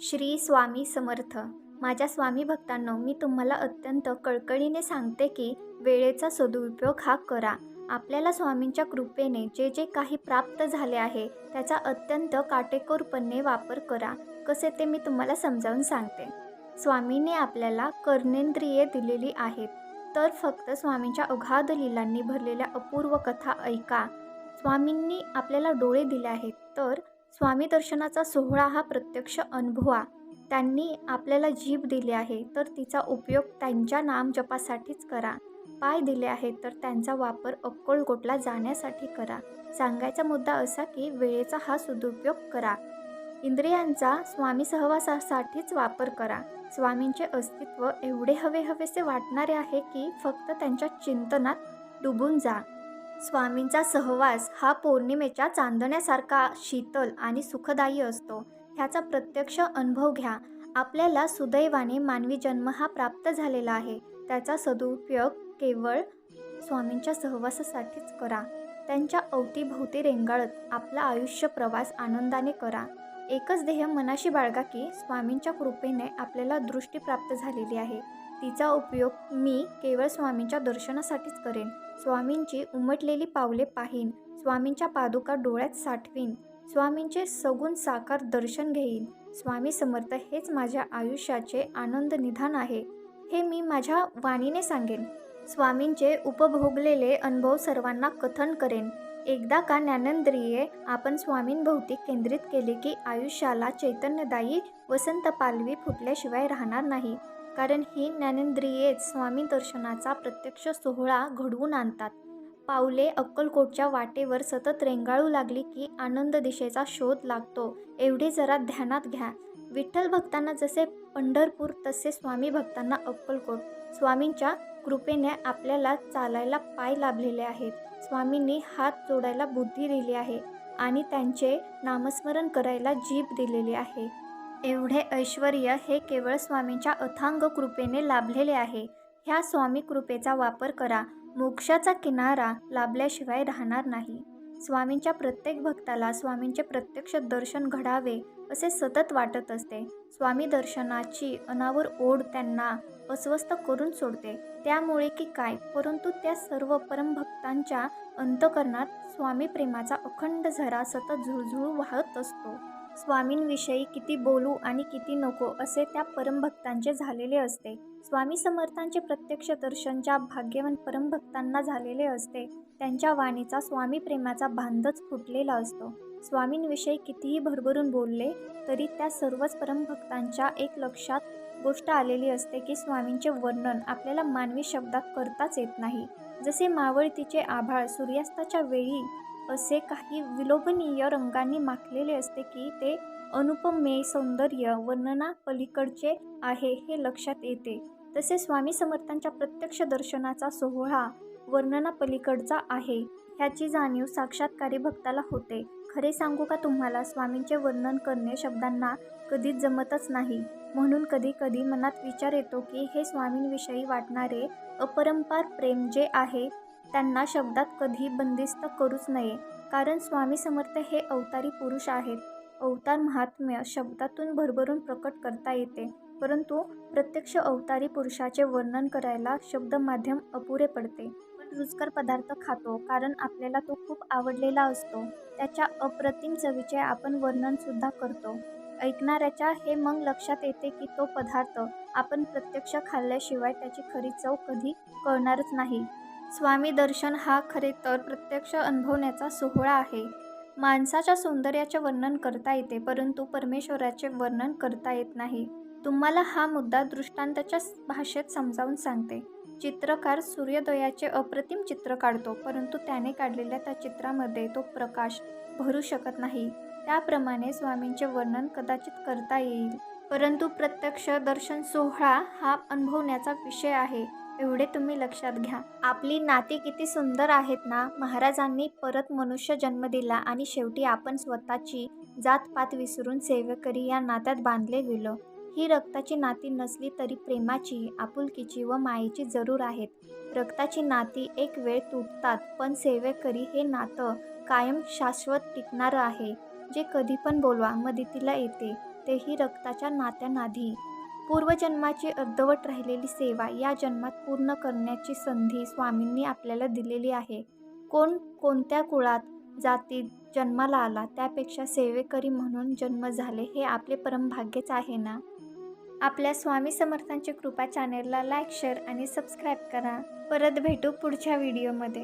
श्री स्वामी समर्थ. माझ्या स्वामी भक्तांनो, मी तुम्हाला अत्यंत कळकळीने सांगते की वेळेचा सदुपयोग हा करा. आपल्याला स्वामींच्या कृपेने जे जे काही प्राप्त झाले आहे त्याचा अत्यंत काटेकोरपणे वापर करा. कसे ते मी तुम्हाला समजावून सांगते. स्वामींनी आपल्याला कर्मेंद्रिये दिलेली आहेत, तर फक्त स्वामींच्या अगाध लीलांनी भरलेल्या अपूर्व कथा ऐका. स्वामींनी आपल्याला डोळे दिले आहेत, तर स्वामी दर्शनाचा सोहळा हा प्रत्यक्ष अनुभवा. त्यांनी आपल्याला जीभ दिली आहे, तर तिचा उपयोग त्यांच्या नामजपासाठीच करा. पाय दिले आहेत, तर त्यांचा वापर अक्कलकोटला जाण्यासाठी करा. सांगायचा मुद्दा असा की वेळेचा हा सदुपयोग करा. इंद्रियांचा स्वामी सहवासासाठीच वापर करा. स्वामींचे अस्तित्व एवढे हवेहवेसे वाटणारे आहे की फक्त त्यांच्या चिंतनात डुबून जा. स्वामींचा सहवास हा पौर्णिमेच्या चांदण्यासारखा शीतल आणि सुखदायी असतो. ह्याचा प्रत्यक्ष अनुभव घ्या. आपल्याला सुदैवाने मानवी जन्म हा प्राप्त झालेला आहे. त्याचा सदुपयोग केवळ स्वामींच्या सहवासासाठीच करा. त्यांच्या अवतीभोवती रेंगाळत आपला आयुष्य प्रवास आनंदाने करा. एकच ध्येय मनाशी बाळगा की स्वामींच्या कृपेने आपल्याला दृष्टी प्राप्त झालेली आहे. तिचा उपयोग मी केवळ स्वामींच्या दर्शनासाठीच करेन. स्वामींची उमटलेली पावले पाहीन. स्वामींच्या पादुका डोळ्यात साठवीन. स्वामींचे सगुण साकार दर्शन घेईन. स्वामी समर्थ हेच माझ्या आयुष्याचे आनंद निधान आहे, हे मी माझ्या वाणीने सांगेन. स्वामींचे उपभोगलेले अनुभव सर्वांना कथन करेन. एकदा का ज्ञानेंद्रिये आपण स्वामींभोवती केंद्रित केले की आयुष्याला चैतन्यदायी वसंत पालवी फुटल्याशिवाय राहणार नाही. कारण ही ज्ञानेंद्रियेच स्वामी दर्शनाचा प्रत्यक्ष सोहळा घडवून आणतात. पावले अक्कलकोटच्या वाटेवर सतत रेंगाळू लागली की आनंद दिशेचा शोध लागतो. एवढे जरा ध्यानात घ्या. विठ्ठल भक्तांना जसे पंढरपूर, तसे स्वामी भक्तांना अक्कलकोट. स्वामींच्या कृपेने आपल्याला चालायला पाय लाभलेले आहेत. स्वामींनी हात जोडायला बुद्धी दिली आहे आणि त्यांचे नामस्मरण करायला जीभ दिलेली आहे. एवढे ऐश्वर्य हे केवळ स्वामींच्या अथांग कृपेने लाभलेले आहे. ह्या स्वामी कृपेचा वापर करा. मोक्षाचा किनारा लाभल्याशिवाय राहणार नाही. स्वामींच्या प्रत्येक भक्ताला स्वामींचे प्रत्यक्ष दर्शन घडावे असे सतत वाटत असते. स्वामी दर्शनाची अनावर ओढ त्यांना अस्वस्थ करून सोडते. त्यामुळे की काय, परंतु त्या सर्व परमभक्तांच्या अंतःकरणात स्वामी प्रेमाचा अखंड झरा सतत झुळझुळू वाहत असतो. स्वामींविषयी किती बोलू आणि किती नको असे त्या परमभक्तांचे झालेले असते. स्वामी समर्थांचे प्रत्यक्ष दर्शन ज्या भाग्यवान परमभक्तांना झालेले असते, त्यांच्या वाणीचा स्वामी प्रेमाचा बांधच फुटलेला असतो. स्वामींविषयी कितीही भरभरून बोलले तरी त्या सर्वच परमभक्तांच्या एक लक्षात गोष्ट आलेली असते की स्वामींचे वर्णन आपल्याला मानवी शब्दात करताच येत नाही. जसे मावळतीचे आभाळ सूर्यास्ताच्या वेळी असे काही विलोभनीय रंगांनी माखलेले असते की ते अनुपमेय सौंदर्य वर्णना पलीकडचे आहे हे लक्षात येते. तसे स्वामी समर्थांच्या प्रत्यक्ष दर्शनाचा सोहळा वर्णना पलीकडचा आहे ह्याची जाणीव साक्षात्कारी भक्ताला होते. खरे सांगू का तुम्हाला, स्वामींचे वर्णन करणे शब्दांना कधीच जमतच नाही. म्हणून कधी कधी मनात विचार येतो की हे स्वामींविषयी वाटणारे अपरंपार प्रेम जे आहे त्यांना शब्दात कधी बंदिस्त करूच नये. कारण स्वामी समर्थ हे अवतारी पुरुष आहेत. अवतार महात्म्य शब्दातून भरभरून प्रकट करता येते, परंतु प्रत्यक्ष अवतारी पुरुषाचे वर्णन करायला शब्द माध्यम अपुरे पडते. आपण रुचकर पदार्थ खातो कारण आपल्याला तो खूप आवडलेला असतो. त्याच्या अप्रतिम चवीचे आपण वर्णनसुद्धा करतो. ऐकणाऱ्याच्या हे मग लक्षात येते की तो पदार्थ आपण प्रत्यक्ष खाल्ल्याशिवाय त्याची खरी चव कधी कळणारच नाही. स्वामी दर्शन हा खरे तर प्रत्यक्ष अनुभवण्याचा सोहळा आहे. माणसाच्या सौंदर्याचे वर्णन करता येते, परंतु परमेश्वराचे वर्णन करता येत नाही. तुम्हाला हा मुद्दा दृष्टांताच्या भाषेत समजावून सांगते. चित्रकार सूर्योदयाचे अप्रतिम चित्र काढतो, परंतु त्याने काढलेल्या त्या चित्रामध्ये तो प्रकाश भरू शकत नाही. त्याप्रमाणे स्वामींचे वर्णन कदाचित करता येईल, परंतु प्रत्यक्ष दर्शन सोहळा हा अनुभवण्याचा विषय आहे, एवढे तुम्ही लक्षात घ्या. आपली नाती किती सुंदर आहेत ना. महाराजांनी परत मनुष्य जन्म दिला आणि शेवटी आपण स्वतःची जातपात विसरून सेवेकरी या नात्यात बांधले गेलो. ही रक्ताची नाती नसली तरी प्रेमाची, आपुलकीची व मायेची जरूर आहेत. रक्ताची नाती एक वेळ तुटतात, पण सेवेकरी हे नातं कायम शाश्वत टिकणारं आहे, जे कधी पण बोलवा मदतीला येते. तेही रक्ताच्या नात्यानाधी. पूर्वजन्माची अर्धवट राहिलेली सेवा या जन्मात पूर्ण करण्याची संधी स्वामींनी आपल्याला दिलेली आहे. कोण कोणत्या कुळात जातीत जन्माला आला त्यापेक्षा सेवेकरी म्हणून जन्म झाले हे आपले परमभाग्यच आहे ना. आपल्या स्वामी समर्थांची कृपा चॅनेलला लाईक, शेअर आणि सबस्क्राईब करा. परत भेटू पुढच्या व्हिडिओमध्ये.